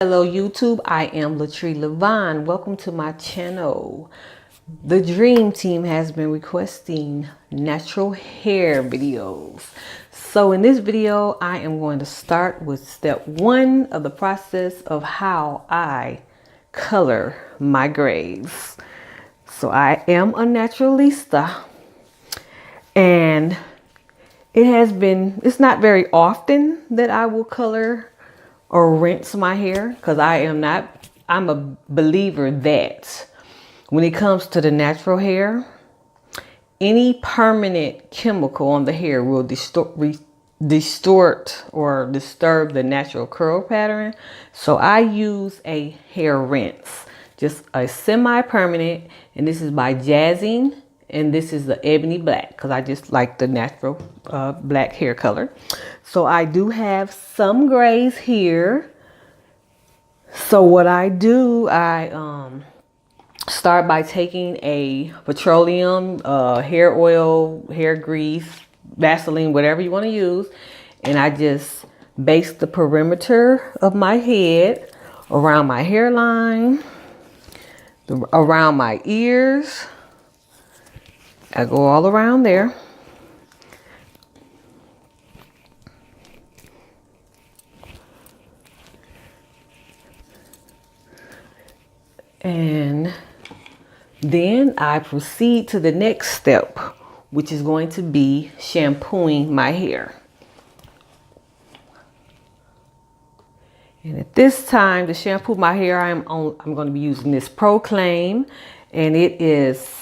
Hello YouTube, I am Naturalee'Levon. Welcome to my channel. The dream team has been requesting natural hair videos. So in this video, I am going to start with step 1 of the process of how I color my grays. So I am a naturalista, and it's not very often that I will color or rinse my hair, because I'm a believer that when it comes to the natural hair, any permanent chemical on the hair will distort or disturb the natural curl pattern. So I use a hair rinse, just a semi-permanent, and this is by Jazzing, and this is the ebony black because I just like the natural black hair color. So I do have some grays here. So what I do, I start by taking a petroleum, hair oil, hair grease, Vaseline, whatever you want to use, and I just base the perimeter of my head around my hairline, around my ears. I go all around there. And then I proceed to the next step, which is going to be shampooing my hair. And at this time, to shampoo my hair, I'm going to be using this Proclaim, and it is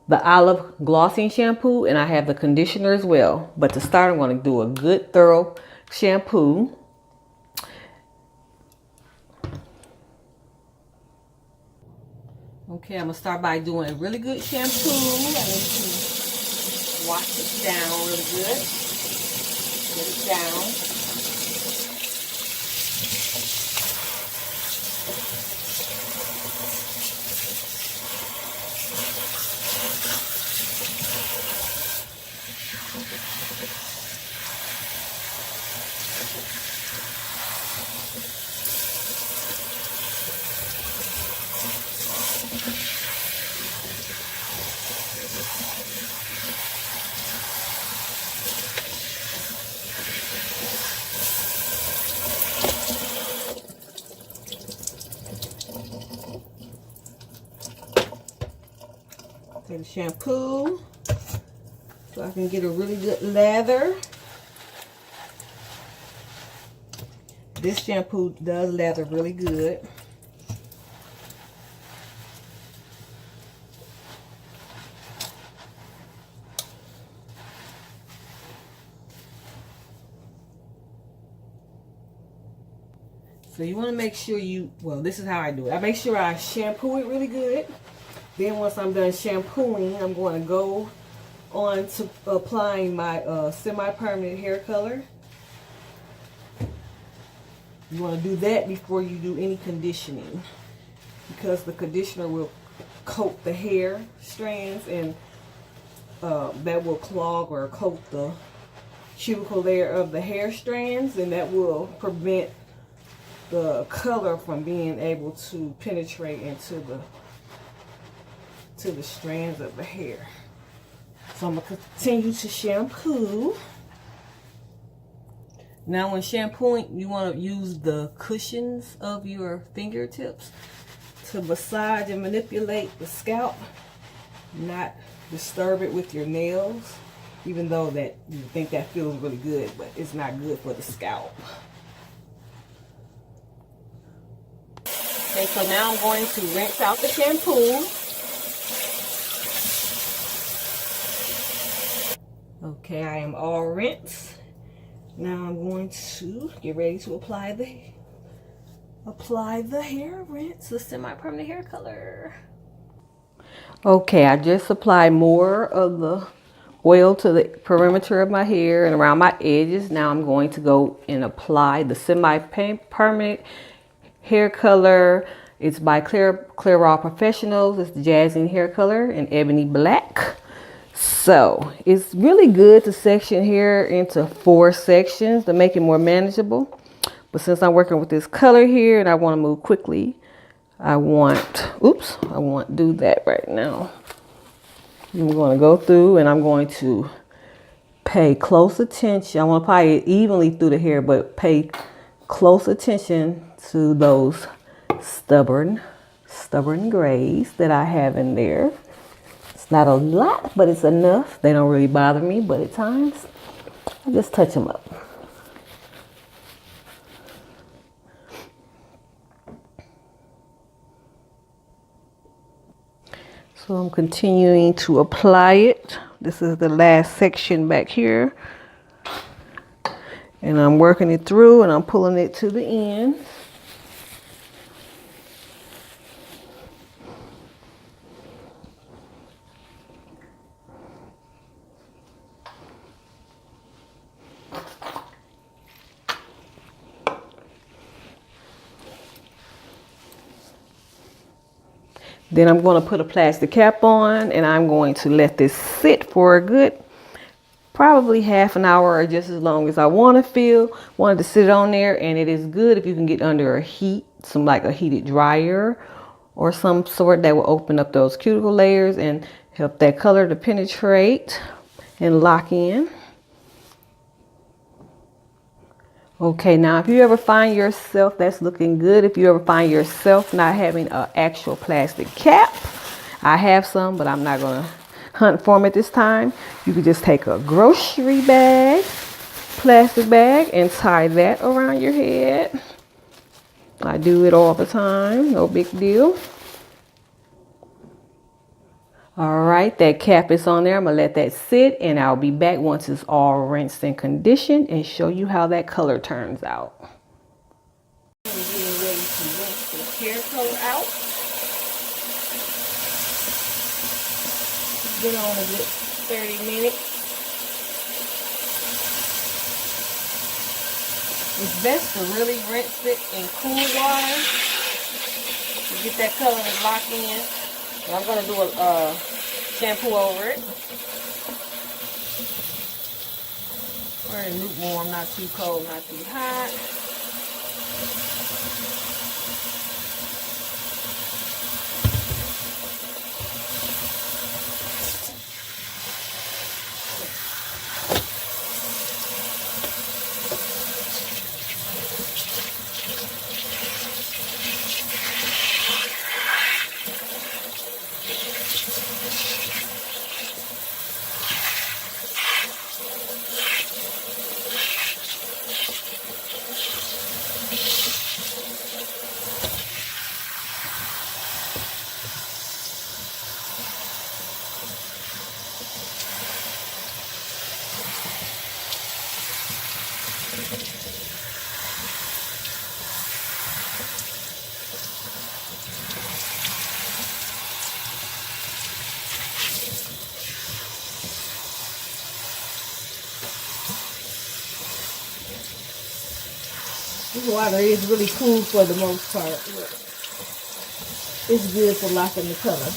the olive glossing shampoo, and I have the conditioner as well. But to start, I'm going to do a good thorough shampoo. Okay, I'm going to start by doing a really good shampoo. I need to wash it down really good. Get it down. Take the shampoo so I can get a really good lather. This shampoo does lather really good. So you want to make sure this is how I do it. I make sure I shampoo it really good. Then once I'm done shampooing, I'm going to go on to applying my semi-permanent hair color. You want to do that before you do any conditioning, because the conditioner will coat the hair strands, and that will clog or coat the cuticle layer of the hair strands, and that will prevent the color from being able to penetrate into the strands of the hair. So I'm going to continue to shampoo. Now when shampooing, you want to use the cushions of your fingertips to massage and manipulate the scalp, not disturb it with your nails, even though that you think that feels really good, but it's not good for the scalp. Okay, so now I'm going to rinse out the shampoo. Okay, I am all rinsed. Now I'm going to get ready to apply the hair rinse, the semi-permanent hair color. Okay, I just applied more of the oil to the perimeter of my hair and around my edges. Now I'm going to go and apply the semi-permanent hair color. It's by Clariols Professionals. It's the Jazzing hair color in ebony black. So it's really good to section hair into 4 sections to make it more manageable. But since I'm working with this color here and I want to move quickly, I want to do that right now. I'm going to go through and I'm going to pay close attention. I want to apply it evenly through the hair, but pay close attention to those stubborn grays that I have in there. It's not a lot, but it's enough. They don't really bother me, but at times I just touch them up. So I'm continuing to apply it. This is the last section back here. And I'm working it through and I'm pulling it to the end. Then I'm going to put a plastic cap on and I'm going to let this sit for a good, probably half an hour or just as long as I want it to sit on there. And it is good if you can get under a heat, like a heated dryer or some sort that will open up those cuticle layers and help that color to penetrate and lock in. Okay, now if you ever find yourself, that's looking good. If you ever find yourself not having an actual plastic cap, I have some, but I'm not going to hunt for them at this time. You could just take a grocery bag, plastic bag, and tie that around your head. I do it all the time, no big deal. All right, that cap is on there. I'm going to let that sit and I'll be back once it's all rinsed and conditioned and show you how that color turns out. I'm getting ready to rinse this hair color out. Been on a good 30 minutes. It's best to really rinse it in cool water to get that color to lock in. And I'm going to do a shampoo over it. Very lukewarm, not too cold, not too hot. This water is really cool for the most part. It's good for locking the color.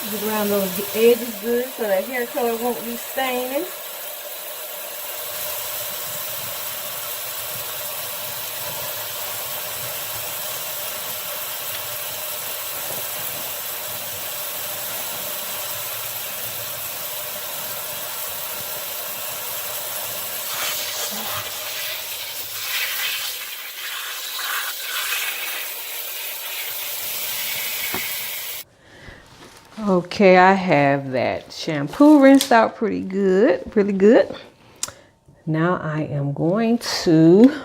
Get around those edges good so that hair color won't be staining. Okay, I have that shampoo rinsed out pretty good, really good. Now I am going to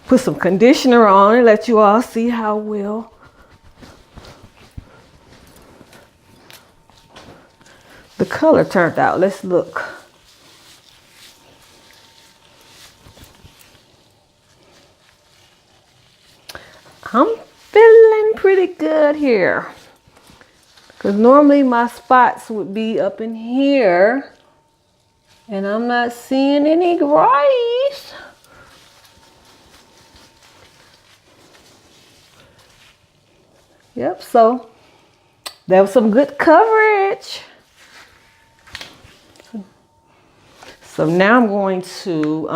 put some conditioner on and let you all see how well the color turned out. Let's look. I'm feeling pretty good here. Because normally my spots would be up in here. And I'm not seeing any grays. Yep, so that was some good coverage. So now I'm going to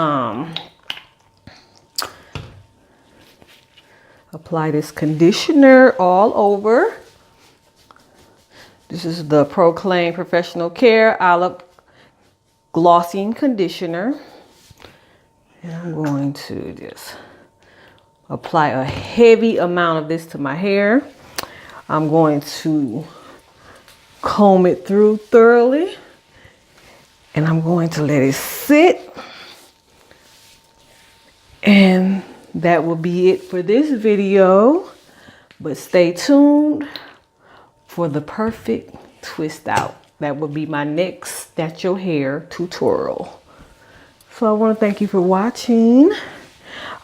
apply this conditioner all over. This is the Proclaim Professional Care Olive Glossing Conditioner. And I'm going to just apply a heavy amount of this to my hair. I'm going to comb it through thoroughly. And I'm going to let it sit. And that will be it for this video. But stay tuned for the perfect twist out. That will be my next natural hair tutorial. So I want to thank you for watching.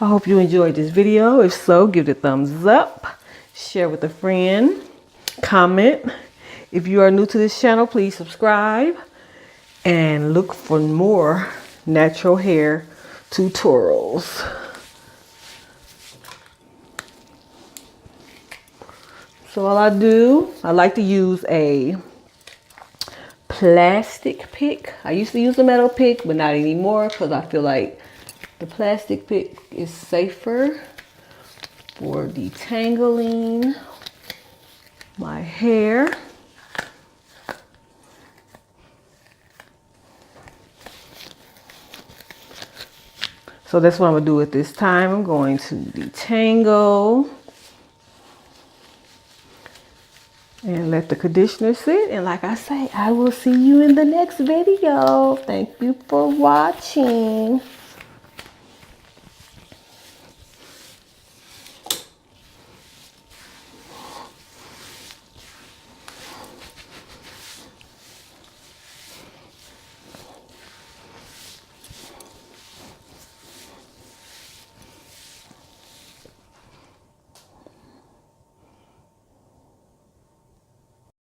I hope you enjoyed this video. If so, give it a thumbs up. Share with a friend. Comment. If you are new to this channel, please subscribe. And look for more natural hair tutorials. So all I like to use a plastic pick. I used to use a metal pick, but not anymore because I feel like the plastic pick is safer for detangling my hair. So that's what I'm gonna do at this time. I'm going to detangle and let the conditioner sit. And like I say, I will see you in the next video. Thank you for watching.